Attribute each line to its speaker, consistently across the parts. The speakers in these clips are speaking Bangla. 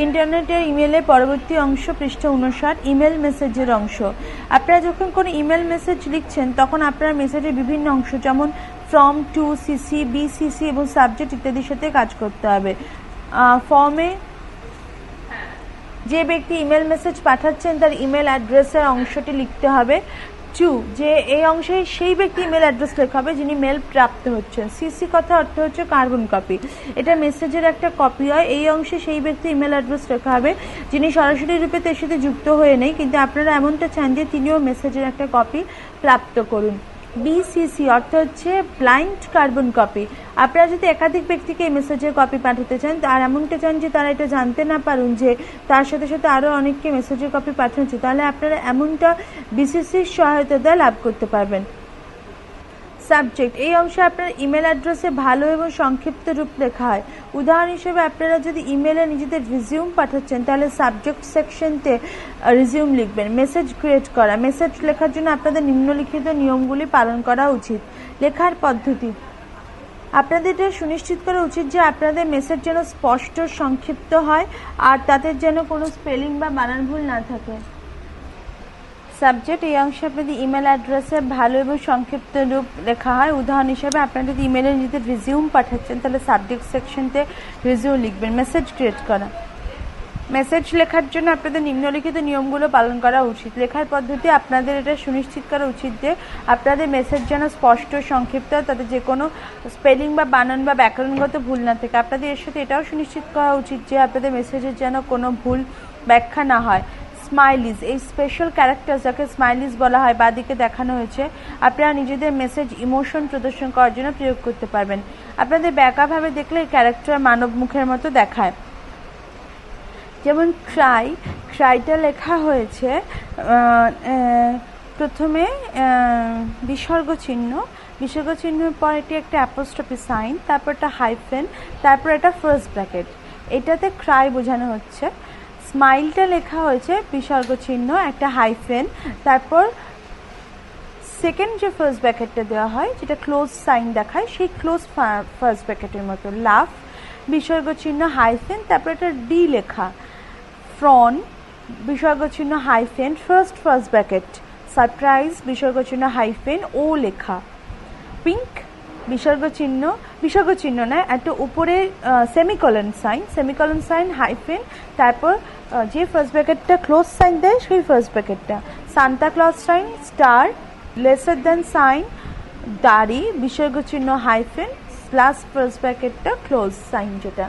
Speaker 1: ইন্টারনেটের ইমেলের পরবর্তী অংশ পৃষ্ঠা 59 ইমেল মেসেজের অংশ। আপনারা যখন কোনো ইমেল মেসেজ লিখছেন তখন আপনার মেসেজের বিভিন্ন অংশ যেমন ফ্রম, টু, সিসি, বিসিসি এবং সাবজেক্ট ইত্যাদির সাথে কাজ করতে হবে। ফর্মে যে ব্যক্তি ইমেল মেসেজ পাঠাচ্ছেন তার ইমেল অ্যাড্রেসের অংশটি লিখতে হবে। টু, যে এই অংশে সেই ব্যক্তি ইমেল অ্যাড্রেস লেখা হবে যিনি মেল প্রাপ্ত হচ্ছেন। সিসি কথা অর্থ হচ্ছে কার্বন কপি, এটা মেসেজের একটা কপি হয়। এই অংশে সেই ব্যক্তি ইমেল অ্যাড্রেস লেখা হবে যিনি সরাসরি রূপে তার সাথে যুক্ত হয়ে নেই, কিন্তু আপনারা এমনটা চান যে তিনিও মেসেজের একটা কপি প্রাপ্ত করুন। বিসিসি অর্থ হচ্ছে ব্লাইন্ড কার্বন কপি। আপনারা যদি একাধিক ব্যক্তিকে এই মেসেজের কপি পাঠাতে চান আর এমনটা চান যে তারা এটা জানতে না পারুন যে তার সাথে সাথে আরও অনেককে মেসেজের কপি পাঠাচ্ছে, তাহলে আপনারা এমনটা বিসিসির সহায়তা দিয়ে লাভ করতে পারবেন। সাবজেক্ট, এই অংশে আপনার ইমেল অ্যাড্রেসে ভালো এবং সংক্ষিপ্ত রূপ লেখা হয়। উদাহরণ হিসেবে আপনারা যদি ইমেলে নিজেদের রিজিউম পাঠাচ্ছেন তাহলে সাবজেক্ট সেকশনতে রিজিউম লিখবেন। মেসেজ ক্রিয়েট করা, মেসেজ লেখার জন্য আপনাদের নিম্নলিখিত নিয়মগুলি পালন করা উচিত। লেখার পদ্ধতি, আপনাদের এটা সুনিশ্চিত করা উচিত যে আপনাদের মেসেজ যেন স্পষ্ট সংক্ষিপ্ত হয় আর তাদের যেন কোনো স্পেলিং বা বানান ভুল না থাকে। সাবজেক্ট, এই অংশে আপনাদের ইমেল অ্যাড্রেসে ভালো এবং সংক্ষিপ্ত রূপ লেখা হয়। উদাহরণ হিসেবে আপনারা যদি ইমেলে নিজেদের রিজিউম পাঠাচ্ছেন তাহলে সাবজেক্ট সেকশনতে রিজিউম লিখবেন। মেসেজ ক্রিয়েট করা, মেসেজ লেখার জন্য আপনাদের নিম্নলিখিত নিয়মগুলো পালন করা উচিত। লেখার পদ্ধতি, আপনাদের এটা সুনিশ্চিত করা উচিত যে আপনাদের মেসেজ যেন স্পষ্ট সংক্ষিপ্ত, তাতে যে কোনো স্পেলিং বা বানান বা ব্যাকরণগত ভুল না থাকে। আপনাদের এর সাথে এটাও সুনিশ্চিত করা উচিত যে আপনাদের মেসেজের যেন কোনো ভুল ব্যাখ্যা না হয়। স্মাইলিজ, এই স্পেশাল ক্যারেক্টার যাকে স্মাইলিজ বলা হয় বাঁদিকে দেখানো হয়েছে, আপনারা নিজেদের মেসেজ ইমোশন প্রদর্শন করার জন্য প্রয়োগ করতে পারবেন। আপনাদের ব্যাখ্যাভাবে দেখলে এই ক্যারেক্টার মানব মুখের মতো দেখায়। যেমন ক্রাই, ক্রাইটা লেখা হয়েছে প্রথমে বিসর্গ চিহ্ন, বিসর্গ চিহ্নের পর এটি একটা অ্যাপোস্ট্রফি সাইন, তারপর একটা হাইফেন, তারপর একটা ফার্স্ট ব্র্যাকেট, এটাতে ক্রাই বোঝানো হচ্ছে। স্মাইলটা লেখা হয়েছে বিসর্গ চিহ্ন, একটা হাইফেন, তারপর সেকেন্ড যে ফার্স্ট ব্র্যাকেটটা দেওয়া হয় যেটা ক্লোজ সাইন দেখায় সেই ক্লোজ ফার্স্ট ব্র্যাকেটের মতো। লাভ, বিসর্গ চিহ্ন হাইফেন, তারপর একটা ডি লেখা। ফ্রন, বিসর্গ চিহ্ন হাইফেন, ফার্স্ট ব্র্যাকেট। সারপ্রাইজ, বিসর্গ চিহ্ন হাইফেন, ও লেখা। পিঙ্ক, বিসর্গ চিহ্ন নয়, একটা উপরে সেমিকলন সাইন হাইফেন, তারপর যে ফার্স্ট ব্র্যাকেটটা ক্লোজ সাইন দেয় সেই ফার্স্ট ব্র্যাকেটটা। Santa Claus sign, star, lesser than sign, দাড়ি, বিসর্গ চিহ্ন হাইফেন, লাস্ট ফার্স্ট ব্র্যাকেটটা ক্লোজ সাইন যেটা।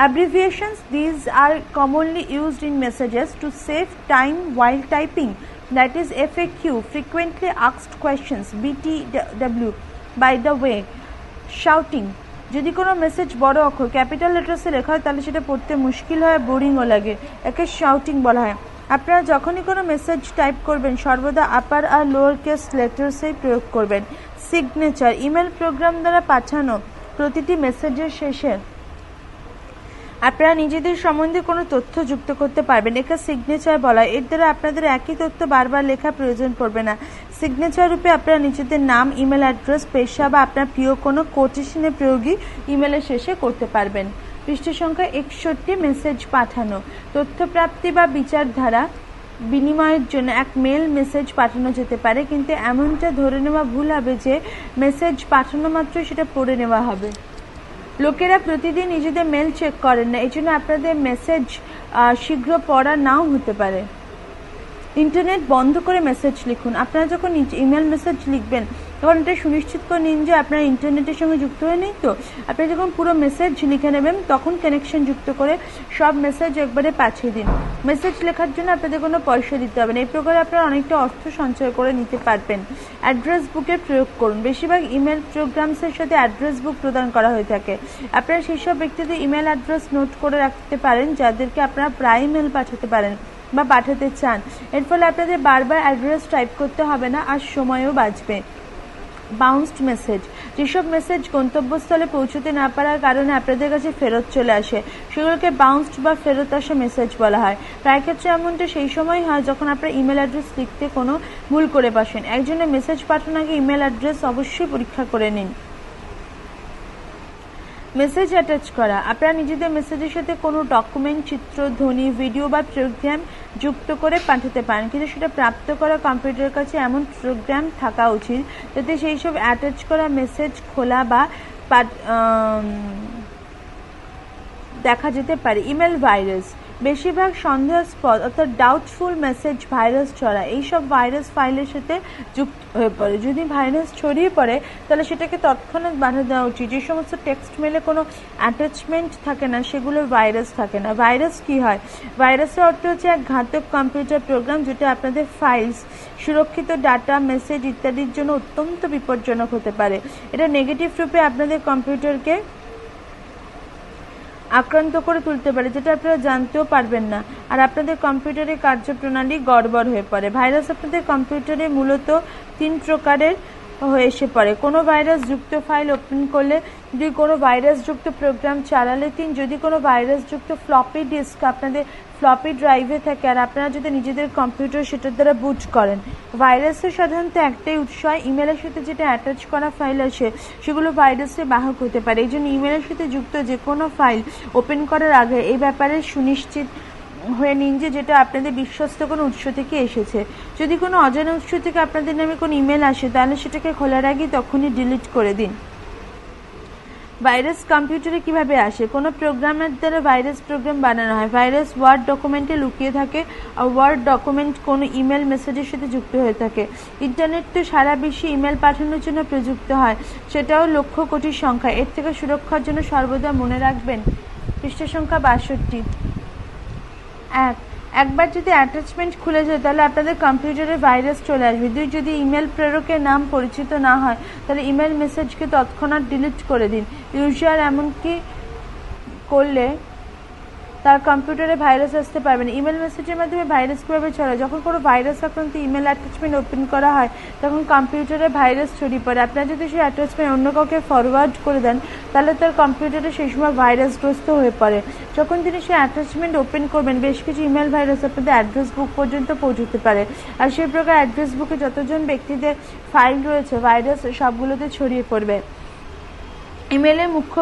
Speaker 1: Abbreviations, these are commonly used in messages to save time while typing, that is FAQ, frequently asked questions, BTW. By the way, shouting, যদি কোনো মেসেজ বড় অক্ষর ক্যাপিটাল লেটার্সে লেখা হয় তাহলে সেটা পড়তে মুশকিল হয়, বোরিংও লাগে, একে শাউটিং বলা হয়। আপনারা যখনই কোনো মেসেজ টাইপ করবেন সর্বদা আপার আর লোয়ার কেস লেটার্সেই প্রয়োগ করবেন। সিগনেচার, ইমেল প্রোগ্রাম দ্বারা পাঠানো প্রতিটি মেসেজের শেষে আপনারা নিজেদের সম্বন্ধে কোনো তথ্য যুক্ত করতে পারবেন, একে সিগনেচার বলা হয়। এর দ্বারা আপনাদের একই তথ্য বারবার লেখা প্রয়োজন পড়বে না। সিগনেচার রূপে আপনারা নিজেদের নাম, ইমেল অ্যাড্রেস, পেশা বা আপনার প্রিয় কোনো কোটেশনের প্রয়োগই ইমেলের শেষে করতে পারবেন। পৃষ্ঠা সংখ্যা 61, মেসেজ পাঠানো। তথ্য প্রাপ্তি বা বিচারধারা বিনিময়ের জন্য এক মেল মেসেজ পাঠানো যেতে পারে, কিন্তু এমনটা ধরে নেওয়া ভুল হবে যে মেসেজ পাঠানো মাত্রই সেটা পড়ে নেওয়া হবে। লোকেরা প্রতিদিন নিজেদের মেল চেক করেন না, এই জন্য আপনাদের মেসেজ শীঘ্র পড়া নাও হতে পারে। ইন্টারনেট বন্ধ করে মেসেজ লিখুন। আপনারা যখন ইমেল মেসেজ লিখবেন তখন এটা সুনিশ্চিত করে নিন যে আপনারা ইন্টারনেটের সঙ্গে যুক্ত হয়ে নেই। তো আপনারা যখন পুরো মেসেজ লিখে নেবেন তখন কানেকশন যুক্ত করে সব মেসেজ একবারে পাঠিয়ে দিন। মেসেজ লেখার জন্য আপনাদের কোনো পয়সা দিতে হবে না, এই প্রকারে আপনারা অনেকটা অর্থ সঞ্চয় করে নিতে পারবেন। অ্যাড্রেস বুকের প্রয়োগ করুন। বেশিরভাগ ইমেল প্রোগ্রামসের সাথে অ্যাড্রেস বুক প্রদান করা হয়ে থাকে। আপনারা সেই সব ব্যক্তিদের ইমেল অ্যাড্রেস নোট করে রাখতে পারেন যাদেরকে আপনারা প্রায় মেল পাঠাতে পারেন বা পাঠাতে চান। এর ফলে আপনাদের বারবার অ্যাড্রেস টাইপ করতে হবে না আর সময়ও বাঁচবে। বাউন্সড মেসেজ, যেসব মেসেজ গন্তব্যস্থলে পৌঁছতে না পারার কারণে আপনাদের কাছে ফেরত চলে আসে সেগুলোকে বাউন্সড বা ফেরত আসা মেসেজ বলা হয়। প্রায় ক্ষেত্রে এমনটা সেই সময় হয় যখন আপনার ইমেল অ্যাড্রেস লিখতে কোনো ভুল করে বসেন। একজনের মেসেজ পাঠানোর আগে ইমেল অ্যাড্রেস অবশ্যই পরীক্ষা করে নিন। মেসেজ অ্যাটাচ করা, আপনারা নিজেদের মেসেজের সাথে কোনো ডকুমেন্ট, চিত্র, ধ্বনি, ভিডিও বা প্রোগ্রাম যুক্ত করে পাঠাতে পারেন, কিন্তু সেটা প্রাপ্ত করা কম্পিউটারের কাছে এমন প্রোগ্রাম থাকা উচিত যাতে সেই সব অ্যাটাচ করা মেসেজ খোলা বা দেখা যেতে পারে। ইমেল ভাইরাস, বেশিরভাগ সন্দেহাস্পদ অর্থাৎ ডাউটফুল মেসেজ ভাইরাস ছড়া, এইসব ভাইরাস ফাইলের সাথে যুক্ত হয়ে পড়ে। যদি ভাইরাস ছড়িয়ে পড়ে তাহলে সেটাকে তৎক্ষণাৎ বাধা দেওয়া উচিত। যে সমস্ত টেক্সট মেলে কোনো অ্যাটাচমেন্ট থাকে না সেগুলো ভাইরাস থাকে না। ভাইরাস কি হয়? ভাইরাসের অর্থ হচ্ছে এক ঘাতক কম্পিউটার প্রোগ্রাম যেটা আপনাদের ফাইলস, সুরক্ষিত ডাটা, মেসেজ ইত্যাদির জন্য অত্যন্ত বিপজ্জনক হতে পারে। এটা নেগেটিভ রূপে আপনাদের কম্পিউটারকে আক্রান্ত করে তুলতে পারে, যেটা আপনারা জানতেও পারবেন না, আর আপনাদের কম্পিউটারের কার্যপ্রণালী গড়বড় হয়ে পড়ে। ভাইরাস আপনাদের কম্পিউটারে মূলত 3 প্রকারের হয়ে এসে পড়ে। কোনো ভাইরাস যুক্ত ফাইল ওপেন করলে 2, কোনো ভাইরাস যুক্ত প্রোগ্রাম চালালে 3, যদি কোনো ভাইরাস যুক্ত ফ্লপি ডিস্ক আপনাদের ফ্লপি ড্রাইভে থাকে আর আপনারা যদি নিজেদের কম্পিউটার সেটার দ্বারা বুট করেন। ভাইরাসের সাধারণত একটাই উৎস হয়, ইমেলের সাথে যেটা অ্যাটাচ করা ফাইল আসে সেগুলো ভাইরাসের বাহক হতে পারে। এই জন্য ইমেলের সাথে যুক্ত যে কোনো ফাইল ওপেন করার আগে এই ব্যাপারে সুনিশ্চিত হয়ে নিন যে যেটা আপনাদের বিশ্বস্ত কোনো উৎস থেকে এসেছে। যদি কোনো অজানা উৎস থেকে আপনাদের নামে কোনো ইমেল আসে তাহলে সেটাকে খোলার আগে তখনই ডিলিট করে দিন। ভাইরাস কম্পিউটারে কিভাবে আসে? কোনো প্রোগ্রামের দ্বারা ভাইরাস প্রোগ্রাম বানানো হয়। ভাইরাস ওয়ার্ড ডকুমেন্টে লুকিয়ে থাকে, আর ওয়ার্ড ডকুমেন্ট কোনো ইমেল মেসেজের সাথে যুক্ত হয়ে থাকে। ইন্টারনেট তো সারা বিশ্বে ইমেল পাঠানোর জন্য প্রযুক্ত হয়, সেটাও লক্ষ কোটির সংখ্যা। এর থেকে সুরক্ষার জন্য সর্বদা মনে রাখবেন পৃষ্ঠা সংখ্যা 62। একবার যদি অ্যাটাচমেন্ট খুলে যায় তাহলে আপনাদের কম্পিউটারে ভাইরাস চলে আসবে। 2, যদি ইমেল প্রেরকের নাম পরিচিত না হয় তাহলে ইমেল মেসেজকে তৎক্ষণাৎ ডিলিট করে দিন। ইউজার এমনকি করলে তার কম্পিউটারে ভাইরাস আসতে পারবে না। ইমেল মেসেজের মাধ্যমে ভাইরাস কীভাবে ছড়ায়? যখন কোনো ভাইরাস আক্রান্ত ইমেল অ্যাটাচমেন্ট ওপেন করা হয় তখন কম্পিউটারে ভাইরাস ছড়িয়ে পড়ে। আপনারা যদি সেই অ্যাটাচমেন্ট অন্য কাউকে ফরওয়ার্ড করে দেন তাহলে তার কম্পিউটারে সেই সময় ভাইরাসগ্রস্ত হয়ে পড়ে। যখন তিনি সেই অ্যাটাচমেন্ট ওপেন করবেন বেশ কিছু ইমেল ভাইরাস আপনাদের অ্যাড্রেস বুক পর্যন্ত পৌঁছতে পারে, আর সেই প্রকার অ্যাড্রেস বুকে যতজন ব্যক্তিদের ফাইল রয়েছে ভাইরাস সবগুলোতে ছড়িয়ে পড়বে। ইমেলের মুখ্য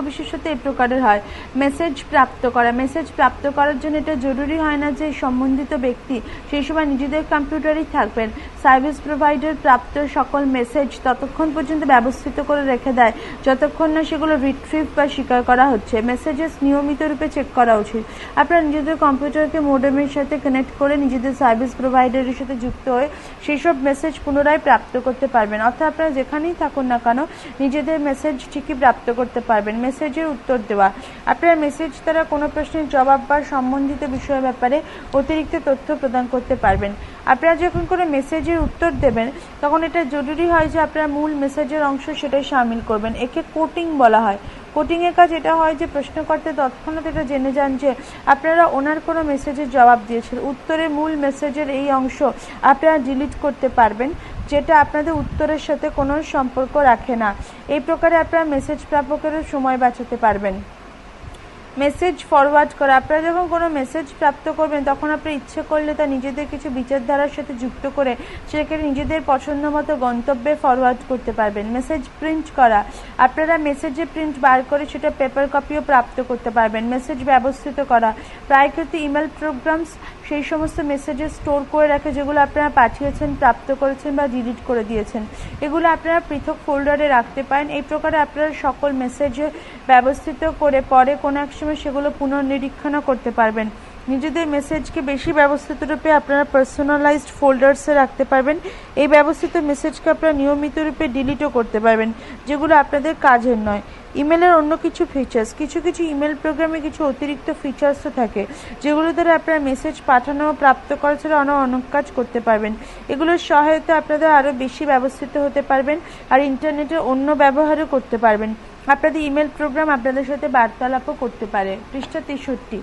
Speaker 1: বিশেষত্ব এই প্রকারের হয়। মেসেজ প্রাপ্ত করা, মেসেজ প্রাপ্ত করার জন্য এটা জরুরি হয় না যে সম্বন্ধিত ব্যক্তি সেই সময় নিজেদের কম্পিউটারেই থাকবেন। সার্ভিস প্রোভাইডার প্রাপ্ত সকল মেসেজ ততক্ষণ পর্যন্ত ব্যবস্থিত করে রেখে দেয় যতক্ষণ না সেগুলো রিট্রিভ বা স্বীকার করা হচ্ছে। মেসেজেস নিয়মিত রূপে চেক করা উচিত। আপনারা নিজেদের কম্পিউটারকে মোডেমের সাথে কানেক্ট করে নিজেদের সার্ভিস প্রোভাইডারের সাথে যুক্ত হয়ে সেই সব মেসেজ পুনরায় প্রাপ্ত করতে পারবেন। অর্থাৎ আপনারা যেখানেই থাকুন না কেন নিজেদের মেসেজ ঠিকই প্রাপ্ত করতে পারবেন। মেসেজের উত্তর দেওয়া, আপনারা মেসেজ দ্বারা কোনো প্রশ্নের জবাব বা সম্বন্ধিত বিষয়ের ব্যাপারে অতিরিক্ত তথ্য প্রদান করতে পারবেন। আপনারা যখন কোনো মেসেজের উত্তর দেবেন তখন এটা জরুরি হয় যে আপনারা মূল মেসেজের অংশ সেটাই শামিল করবেন। একে কোটিং বলা হয়। কোটিংয়ের কাজ এটা হয় যে প্রশ্নকর্তা তৎক্ষণাৎ এটা জেনে যান যে আপনারা ওনার কোনো মেসেজের জবাব দিয়েছেন। উত্তরের মূল মেসেজের এই অংশ আপনারা ডিলিট করতে পারবেন যেটা আপনাদের উত্তরের সাথে কোনো সম্পর্ক রাখে না। এই প্রকারে আপনারা মেসেজ প্রাপকেরও সময় বাঁচাতে পারবেন। মেসেজ ফরওয়ার্ড করা, আপনারা যখন কোনো মেসেজ প্রাপ্ত করবেন তখন আপনারা ইচ্ছে করলে তা নিজেদের কিছু বিচারধারার সাথে যুক্ত করে সেটাকে নিজেদের পছন্দ মতো গন্তব্যে ফরওয়ার্ড করতে পারবেন। মেসেজ প্রিন্ট করা, আপনারা মেসেজে প্রিন্ট বার করে সেটা পেপার কপিও প্রাপ্ত করতে পারবেন। মেসেজ ব্যবস্থিত করা, প্রায়কৃত ইমেল প্রোগ্রামস সেই সমস্ত মেসেজে স্টোর করে রাখে যেগুলো আপনারা পাঠিয়েছেন, প্রাপ্ত করেছেন বা ডিলিট করে দিয়েছেন। এগুলো আপনারা পৃথক ফোল্ডারে রাখতে পারেন। এই প্রকারে আপনারা সকল মেসেজে ব্যবস্থিত করে পরে কোনো এক সময় সেগুলো পুনর্নিরীক্ষণও করতে পারবেন। নিজেদের মেসেজকে বেশি ব্যবস্থিত রূপে আপনারা পার্সোনালাইজড ফোল্ডার্সে রাখতে পারবেন। এই ব্যবস্থিত মেসেজকে আপনারা নিয়মিত রূপে ডিলিটও করতে পারবেন যেগুলো আপনাদের কাজের নয়। ইমেলের অন্য কিছু ফিচার্স, কিছু ইমেল প্রোগ্রামে কিছু অতিরিক্ত ফিচার্সও থাকে যেগুলো দ্বারা আপনারা মেসেজ পাঠানো ও প্রাপ্ত করা ছাড়া অনেক কাজ করতে পারবেন। এগুলোর সহায়তা আপনাদের আরও বেশি ব্যবস্থিত হতে পারবেন আর ইন্টারনেটের অন্য ব্যবহারও করতে পারবেন। আপনাদের ইমেল প্রোগ্রাম আপনাদের সাথে বার্তালাপও করতে পারে। পৃষ্ঠা 63।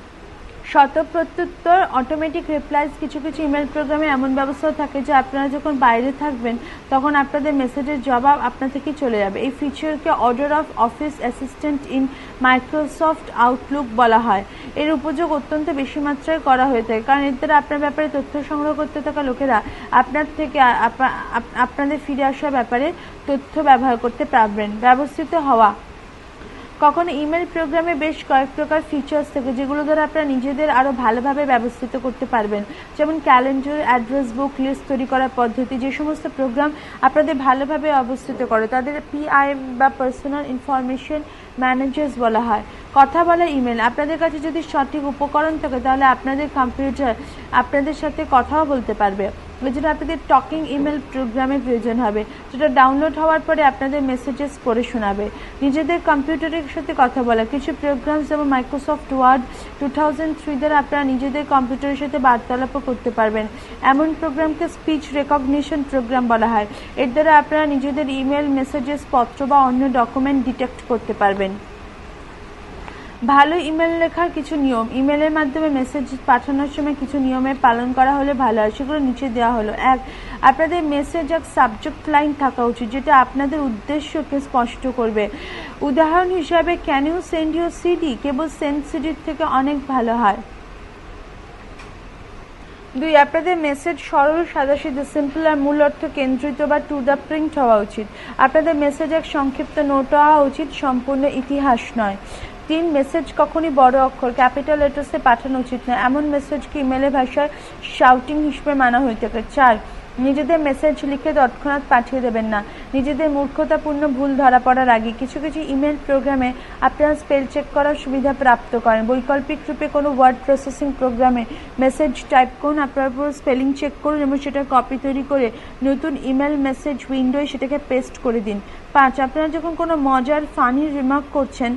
Speaker 1: শতপ্রত্যুত্তর অটোমেটিক রিপ্লাইজ, কিছু ইমেল প্রোগ্রামে এমন ব্যবস্থাও থাকে যে আপনারা যখন বাইরে থাকবেন তখন আপনাদের মেসেজের জবাব আপনার থেকে চলে যাবে। এই ফিচারকে order of office assistant in Microsoft Outlook বলা হয়। এর উপযোগ অত্যন্ত বেশি মাত্রায় করা হয়ে থাকে কারণ এর দ্বারা আপনার ব্যাপারে তথ্য সংগ্রহ করতে থাকা লোকেরা আপনার থেকে আপনাদের ফিরে আসার ব্যাপারে তথ্য ব্যবহার করতে পারবেন। ব্যবস্থিত হওয়া, কখনো ইমেল প্রোগ্রামে বেশ কয়েক প্রকার ফিচার্স থাকে যেগুলো দ্বারা আপনারা নিজেদের আরও ভালোভাবে ব্যবস্থিত করতে পারবেন, যেমন ক্যালেন্ডার, অ্যাড্রেস বুক, লিস্ট তৈরি করার পদ্ধতি। যে সমস্ত প্রোগ্রাম আপনাদের ভালোভাবে অবস্থিত করে তাদের পিআইএম বা পার্সোনাল ইনফরমেশন ম্যানেজার্স বলা হয়। কথা বলা ইমেল, আপনাদের কাছে যদি সঠিক উপকরণ থাকে তাহলে আপনাদের কম্পিউটার আপনাদের সাথে কথাও বলতে পারবে। এই জন্য আপনাদের টকিং ইমেল প্রোগ্রামের প্রয়োজন হবে, যেটা ডাউনলোড হওয়ার পরে আপনাদের মেসেজেস পড়ে শোনাবে। নিজেদের কম্পিউটারের সাথে কথা বলা, কিছু প্রোগ্রাম যেমন মাইক্রোসফট ওয়ার্ড 2003 দ্বারা আপনারা নিজেদের কম্পিউটারের সাথে বার্তালাপও করতে পারবেন। এমন প্রোগ্রামকে স্পিচ রেকগনিশন প্রোগ্রাম বলা হয়। এর দ্বারা আপনারা নিজেদের ইমেল, মেসেজেস, পত্র বা অন্য ডকুমেন্ট ডিটেক্ট করতে পারবেন। ভালো ইমেল লেখার কিছু নিয়ম, ইমেলের মাধ্যমে মেসেজ পাঠানোর সময় কিছু নিয়মের পালন করা হলে ভালো হয়, সেগুলো নিচে দেওয়া হলো। 1. আপনাদের মেসেজ এক সাবজেক্ট লাইন থাকা উচিত যেটা আপনাদের উদ্দেশ্যকে স্পষ্ট করবে। উদাহরণ হিসাবে, can you send your CD, কেবল সেন্ড সিডির থেকে অনেক ভালো হয়। 2. আপনাদের মেসেজ সরল, সাদাসিধে, সিম্পল আর মূল অর্থ কেন্দ্রিত বা টু দ্য প্রিন্ট হওয়া উচিত। আপনাদের মেসেজ এক সংক্ষিপ্ত নোট হওয়া উচিত, সম্পূর্ণ ইতিহাস নয়। 3. মেসেজ কখনই বড় অক্ষর ক্যাপিটাল লেটার্সে পাঠানো উচিত না, এমন মেসেজকে ইমেলের ভাষায় শাউটিং হিসেবে মানা হয়ে থাকে। 4. নিজেদের মেসেজ লিখে তৎক্ষণাৎ পাঠিয়ে দেবেন না, নিজেদের মূর্খতাপূর্ণ ভুল ধরা পড়ার আগে। কিছু কিছু ইমেল প্রোগ্রামে আপনারা স্পেল চেক করার সুবিধা প্রাপ্ত করেন। বৈকল্পিক রূপে কোনো ওয়ার্ড প্রসেসিং প্রোগ্রামে মেসেজ টাইপ করুন, আপনার পুরো স্পেলিং চেক করুন এবং সেটার কপি তৈরি করে নতুন ইমেল মেসেজ উইন্ডোয় সেটাকে পেস্ট করে দিন। 5. আপনারা যখন কোনো মজার ফানি রিমার্ক করছেন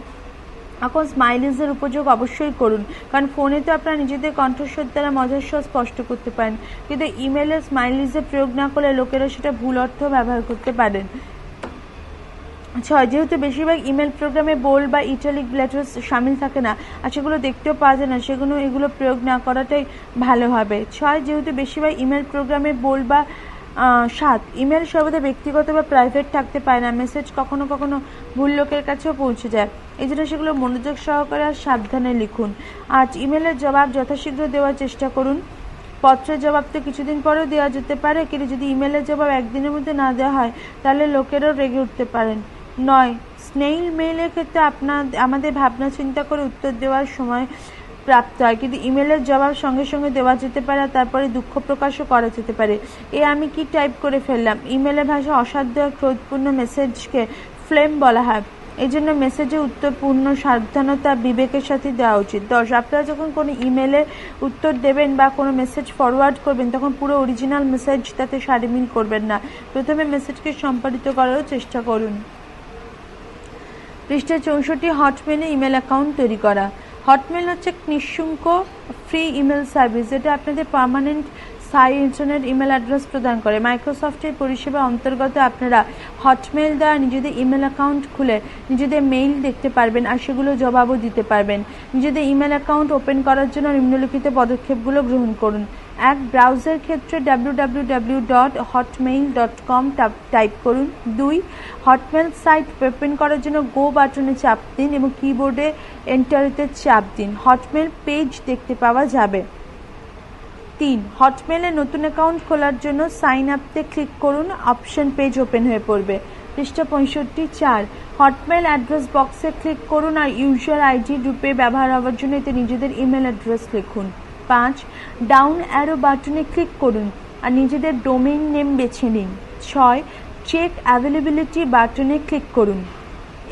Speaker 1: এখন স্মাইলিজের উপযোগ অবশ্যই করুন, কারণ ফোনে তো আপনারা নিজেদের কণ্ঠস্বর দ্বারা মজার স্বর স্পষ্ট করতে পারেন, কিন্তু ইমেলে স্মাইলিজের প্রয়োগ না করলে লোকেরা সেটা ভুল অর্থ ব্যবহার করতে পারেন। 6. যেহেতু বেশিরভাগ ইমেল প্রোগ্রামে বোল্ড বা ইটালিক লেটার্স সামিল থাকে না আর সেগুলো দেখতেও পাওয়া যায় না, এগুলো প্রয়োগ না করাটাই ভালো হবে। 6. যেহেতু বেশিরভাগ ইমেল প্রোগ্রামে বোল্ড বা 7. ইমেল সর্বদা ব্যক্তিগত বা প্রাইভেট থাকতে পারে না, মেসেজ কখনো কখনো ভুল লোকের কাছেও পৌঁছে যায়, এই জন্য সেগুলো মনোযোগ সহকারে আর সাবধানে লিখুন। 8. ইমেলের জবাব যথাশীঘ্র দেওয়ার চেষ্টা করুন। পত্রের জবাব তো কিছুদিন পরেও দেওয়া যেতে পারে, কিন্তু যদি ইমেলের জবাব একদিনের মধ্যে না দেওয়া হয় তাহলে লোকেরাও রেগে উঠতে পারেন। 9. স্নেইল মেইলের ক্ষেত্রে আমাদের ভাবনা চিন্তা করে উত্তর দেওয়ার সময় প্রাপ্ত হয়, কিন্তু ইমেলের জবাব সঙ্গে সঙ্গে দেওয়া যেতে পারে আর তারপরে দুঃখ প্রকাশও করা যেতে পারে। আমি কি টাইপ করে ফেললাম। ইমেলের ভাষা অসাধ্য আর ক্রোধপূর্ণ মেসেজকে ফ্লেম বলা হয়, এই জন্য মেসেজে উত্তর পূর্ণ সাবধানতা বিবেকের সাথে দেওয়া উচিত। 10. আপনারা যখন কোনো ইমেলে উত্তর দেবেন বা কোনো মেসেজ ফরওয়ার্ড করবেন তখন পুরো অরিজিনাল মেসেজ তাতে সামিল করবেন না, প্রথমে মেসেজকে সম্পাদিত করারও চেষ্টা করুন। পৃষ্ঠা 64 হটমেলে ইমেল অ্যাকাউন্ট তৈরি করা। হটমেল হচ্ছে নিঃশুল্ক ফ্রি ইমেল সার্ভিস যেটা আপনাদের পার্মানেন্ট স্থায়ী ইন্টারনেট ইমেল অ্যাড্রেস প্রদান করে। মাইক্রোসফটের পরিষেবা অন্তর্গত আপনারা হটমেল দ্বারা নিজেদের ইমেল অ্যাকাউন্ট খুলে নিজেদের মেইল দেখতে পারবেন আর সেগুলো জবাবও দিতে পারবেন। নিজেদের ইমেল অ্যাকাউন্ট ওপেন করার জন্য নিম্নলিখিত পদক্ষেপগুলো গ্রহণ করুন। 1. ব্রাউজার ক্ষেত্রে www.hotmail.com টাইপ করুন। 2. হটমেল সাইট ওপেন করার জন্য গো বাটনে চাপ দিন এবং কিবোর্ডে এন্টারতে চাপ দিন, হটমেল পেজ দেখতে পাওয়া যাবে। 3. হটমেলে নতুন অ্যাকাউন্ট খোলার জন্য সাইন আপতে ক্লিক করুন, অপশন পেজ ওপেন হয়ে পড়বে। পৃষ্ঠা 65। 4. হটমেল অ্যাড্রেস বক্সে ক্লিক করুন আর ইউজার আইডি রূপে ব্যবহার হওয়ার জন্য এতে নিজেদের ইমেল অ্যাড্রেস লিখুন। 5. ডাউন অ্যারো বাটনে ক্লিক করুন আর নিজেদের ডোমেইন নেম বেছে নিন। 6. চেক অ্যাভেলেবিলিটি বাটনে ক্লিক করুন।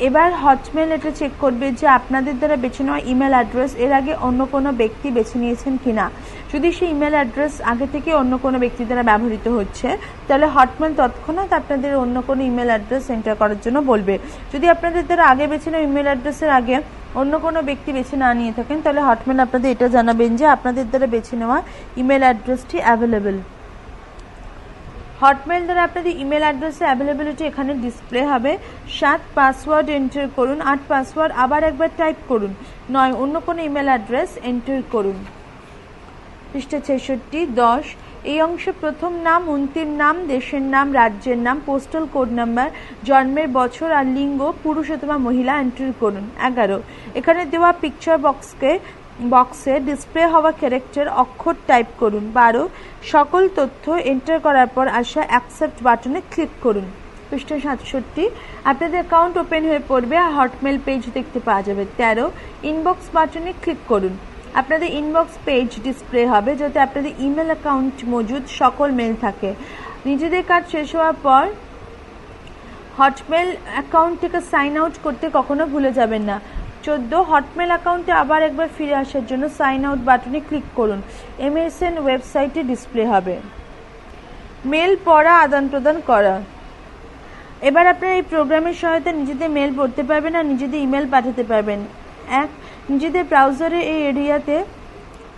Speaker 1: এবার হটমেল এটা চেক করবে যে আপনাদের দ্বারা বেছে নেওয়া ইমেল অ্যাড্রেস এর আগে অন্য কোনো ব্যক্তি বেছে নিয়েছেন কিনা। যদি সেই ইমেল অ্যাড্রেস আগে থেকে অন্য কোনো ব্যক্তি দ্বারা ব্যবহৃত হচ্ছে তাহলে হটমেল তৎক্ষণাৎ আপনাদের অন্য কোনো ইমেল অ্যাড্রেস এন্টার করার জন্য বলবে। যদি আপনাদের দ্বারা আগে বেছে নেওয়া ইমেল অ্যাড্রেসের আগে অন্য কোনো ব্যক্তি বেছে না নিয়ে থাকেন তাহলে হটমেল আপনাদের এটা জানাবেন যে আপনাদের দ্বারা বেছে নেওয়া ইমেল অ্যাড্রেসটি অ্যাভেলেবেল। হটমেল দ্বারা আপনাদের ইমেল অ্যাড্রেসে অ্যাভেলেবিলিটি এখানে ডিসপ্লে হবে। 7. পাসওয়ার্ড এন্টার করুন। 8. পাসওয়ার্ড আবার একবার টাইপ করুন। 9. অন্য কোনো ইমেল অ্যাড্রেস এন্টার করুন। পৃষ্ঠা 66। 10. এই অংশে প্রথম নাম, অন্তিম নাম, দেশের নাম, রাজ্যের নাম, পোস্টাল কোড নাম্বার, জন্মের বছর আর লিঙ্গ পুরুষ অথবা মহিলা এন্টার করুন। 11. এখানে দেওয়া পিকচার বক্সে ডিসপ্লে হওয়া ক্যারেক্টার অক্ষর টাইপ করুন। 12. সকল তথ্য এন্টার করার পর আসা অ্যাকসেপ্ট বাটনে ক্লিক করুন। পৃষ্ঠা 67 আপনাদের অ্যাকাউন্ট ওপেন হয়ে পড়বে আর হটমেল পেজ দেখতে পাওয়া যাবে। 13 ইনবক্স বাটনে ক্লিক করুন। আপনাদের ইনবক্স পেজ ডিসপ্লে হবে যাতে আপনাদের ইমেল অ্যাকাউন্ট মজুদ সকল মেল থাকে। নিজেদের কাজ শেষ হওয়ার পর হটমেল অ্যাকাউন্ট থেকে সাইন আউট করতে কখনো ভুলে যাবেন না। 14 হটমেল অ্যাকাউন্টে আবার একবার ফিরে আসার জন্য সাইন আউট বাটনে ক্লিক করুন। MSN ওয়েবসাইটে ডিসপ্লে হবে। মেল পড়া, আদান প্রদান করা। এবার আপনারা এই প্রোগ্রামের সহায়তায় নিজেদের মেল পড়তে পারবেন আর নিজেদের ইমেল পাঠাতে পারবেন। 1 নিজেদের ব্রাউজারে এই এরিয়াতে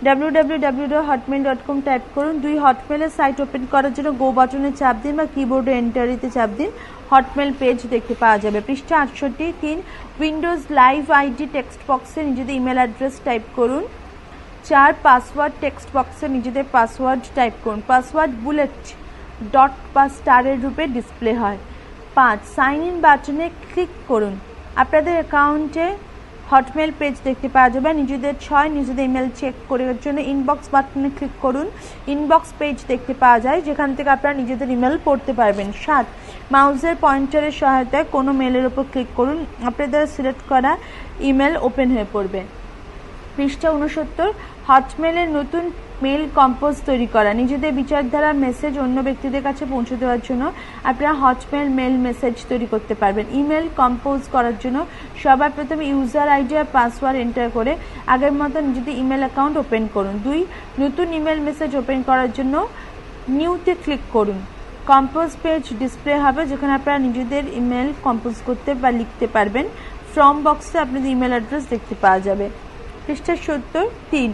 Speaker 1: www.hotmail.com টাইপ করুন। 2 হটমেলের সাইট ওপেন করার জন্য গো বাটনে চাপ দিন বা কিবোর্ডে এন্টারিতে চাপ দিন। হটমেল পেজ দেখতে পাওয়া যাবে। পৃষ্ঠা 68 3 উইন্ডোজ লাইভ আইডি টেক্সট বক্সে নিজেদের ইমেল অ্যাড্রেস টাইপ করুন। 4 পাসওয়ার্ড টেক্সট বক্সে নিজেদের পাসওয়ার্ড টাইপ করুন। পাসওয়ার্ড বুলেট ডট বা স্টারের রূপে ডিসপ্লে হয়। 5 সাইন ইন বাটনে ক্লিক করুন। আপনাদের অ্যাকাউন্টে হটমেল পেজ দেখতে পাওয়া যাবে। নিজেদের 6 নিজেদের ইমেল চেক করার জন্য ইনবক্স বাটনে ক্লিক করুন। ইনবক্স পেজ দেখতে পাওয়া যায় যেখান থেকে আপনারা নিজেদের ইমেল পড়তে পারবেন। 7 মাউসের পয়েন্টারের সহায়তায় কোনো মেলের উপর ক্লিক করুন। আপনাদের সিলেক্ট করা ইমেল ওপেন হয়ে পড়বে। পৃষ্ঠা 69 হটমেলের নতুন মেল কম্পোজ তৈরি করা। নিজেদের বিচারধারার মেসেজ অন্য ব্যক্তিদের কাছে পৌঁছে দেওয়ার জন্য আপনারা হটমেল মেল মেসেজ তৈরি করতে পারবেন। ইমেল কম্পোজ করার জন্য সবার প্রথমে ইউজার আইডি আর পাসওয়ার্ড এন্টার করে আগের মতো নিজেদের ইমেল অ্যাকাউন্ট ওপেন করুন। 2 নতুন ইমেল মেসেজ ওপেন করার জন্য নিউতে ক্লিক করুন। কম্পোজ পেজ ডিসপ্লে হবে যেখানে আপনারা নিজেদের ইমেল কম্পোজ করতে বা লিখতে পারবেন। ফর্ম বক্সে আপনাদের ইমেল অ্যাড্রেস দেখতে পাওয়া যাবে। পৃষ্ঠা 70 3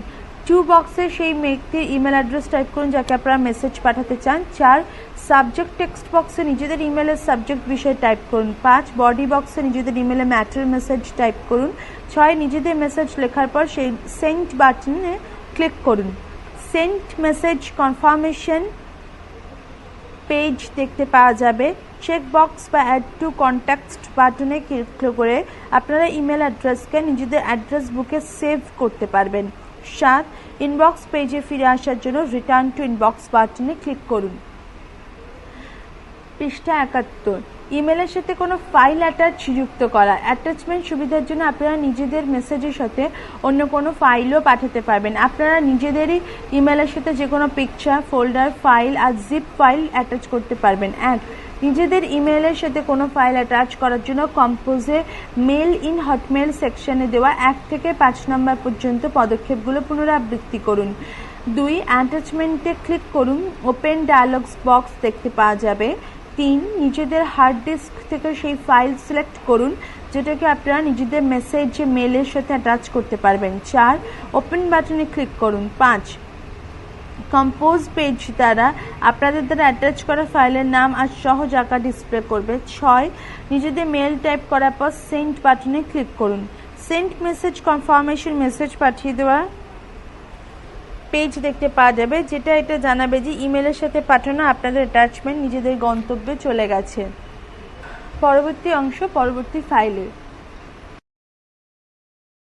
Speaker 1: টু বক্সে সেই ব্যক্তির ইমেল অ্যাড্রেস টাইপ করুন যাকে আপনারা মেসেজ পাঠাতে চান। 4 সাবজেক্ট টেক্সট বক্সে নিজেদের ইমেলের সাবজেক্ট বিষয় টাইপ করুন। 5 বডি বক্সে নিজেদের ইমেলে ম্যাটার মেসেজ টাইপ করুন। 6 নিজেদের মেসেজ লেখার পর সেই সেন্ড বাটনে ক্লিক করুন। সেন্ড মেসেজ কনফার্মেশন পেজ দেখতে পাওয়া যাবে। চেক বক্স বা অ্যাড টু কন্ট্যাক্টস বাটনে ক্লিক করে আপনারা ইমেল অ্যাড্রেসকে নিজেদের অ্যাড্রেস বুকে সেভ করতে পারবেন। 7 ইনবক্স পেজে ফিরে আসার জন্য রিটার্ন টু ইনবক্স বাটনে ক্লিক করুন। পৃষ্ঠা 71 ইমেলের সাথে কোনো ফাইল অ্যাটাচ যুক্ত করা। অ্যাটাচমেন্ট সুবিধার জন্য আপনারা নিজেদের মেসেজের সাথে অন্য কোনো ফাইলও পাঠাতে পারবেন। আপনারা নিজেদেরই ইমেলের সাথে যে কোনো পিকচার, ফোল্ডার, ফাইল আর জিপ ফাইল অ্যাটাচ করতে পারবেন। নিজেদের ইমেলের সাথে কোনো ফাইল অ্যাটাচ করার জন্য কম্পোজে মেল ইন হটমেল সেকশনে দেওয়া 1 থেকে 5 নম্বর পর্যন্ত পদক্ষেপগুলো পুনরাবৃত্তি করুন। 2 অ্যাটাচমেন্টে ক্লিক করুন। ওপেন ডায়ালগস বক্স দেখতে পাওয়া যাবে। 3 নিজেদের হার্ড ডিস্ক থেকে সেই ফাইল সিলেক্ট করুন যেটাকে আপনারা নিজেদের মেসেজে মেলের সাথে অ্যাটাচ করতে পারবেন। 4 ওপেন বাটনে ক্লিক করুন। 5 কম্পোজ পেজ দ্বারা আপনাদের দ্বারা অ্যাটাচ করা ফাইলের নাম আর সহজ আকার ডিসপ্লে করবে। 6 নিজেদের মেল টাইপ করার পর সেন্ড বাটনে ক্লিক করুন। সেন্ড মেসেজ কনফার্মেশন মেসেজ পাঠিয়ে দেওয়া পেজ দেখতে পাওয়া যাবে যেটা এটা জানাবে যে ইমেলের সাথে পাঠানো আপনাদের অ্যাটাচমেন্ট নিজেদের গন্তব্যে চলে গেছে। পরবর্তী অংশ পরবর্তী ফাইলে।